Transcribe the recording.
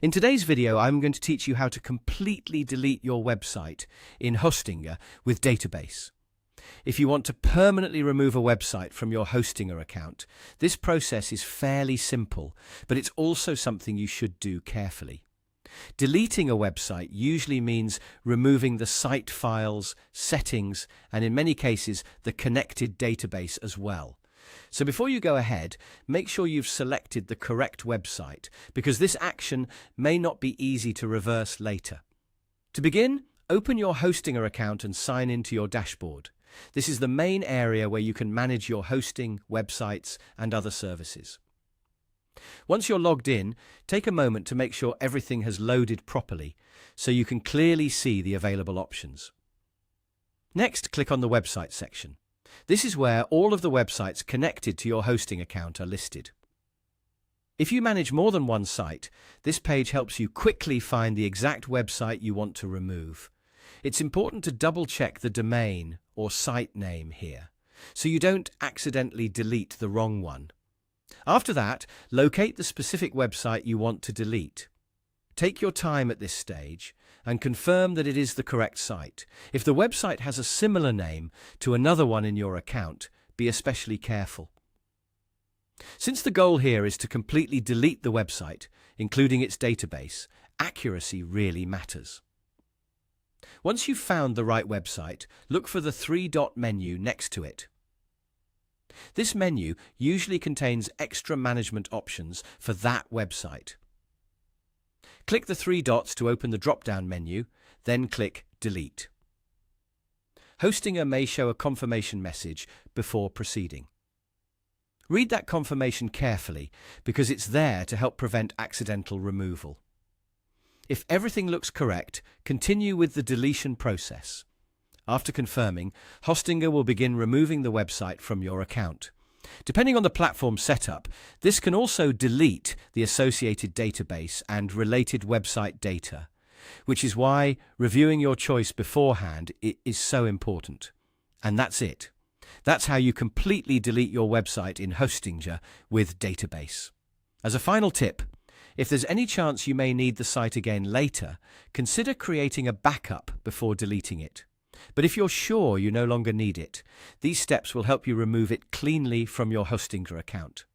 In today's video, I'm going to teach you how to completely delete your website in Hostinger with Database. If you want to permanently remove a website from your Hostinger account, this process is fairly simple, but it's also something you should do carefully. Deleting a website usually means removing the site files, settings, and in many cases, the connected database as well. So before you go ahead, make sure you've selected the correct website, because this action may not be easy to reverse later. To begin, open your Hostinger account and sign into your dashboard. This is the main area where you can manage your hosting, websites, and other services. Once you're logged in, take a moment to make sure everything has loaded properly, so you can clearly see the available options. Next, click on the website section. This is where all of the websites connected to your hosting account are listed. If you manage more than one site, this page helps you quickly find the exact website you want to remove. It's important to double-check the domain or site name here, so you don't accidentally delete the wrong one. After that, locate the specific website you want to delete. Take your time at this stage and confirm that it is the correct site. If the website has a similar name to another one in your account, be especially careful. Since the goal here is to completely delete the website, including its database, accuracy really matters. Once you've found the right website, look for the three-dot menu next to it. This menu usually contains extra management options for that website. Click the three dots to open the drop-down menu, then click Delete. Hostinger may show a confirmation message before proceeding. Read that confirmation carefully because it's there to help prevent accidental removal. If everything looks correct, continue with the deletion process. After confirming, Hostinger will begin removing the website from your account. Depending on the platform setup, this can also delete the associated database and related website data, which is why reviewing your choice beforehand is so important. And that's it. That's how you completely delete your website in Hostinger with Database. As a final tip, if there's any chance you may need the site again later, consider creating a backup before deleting it. But if you're sure you no longer need it, these steps will help you remove it cleanly from your Hostinger account.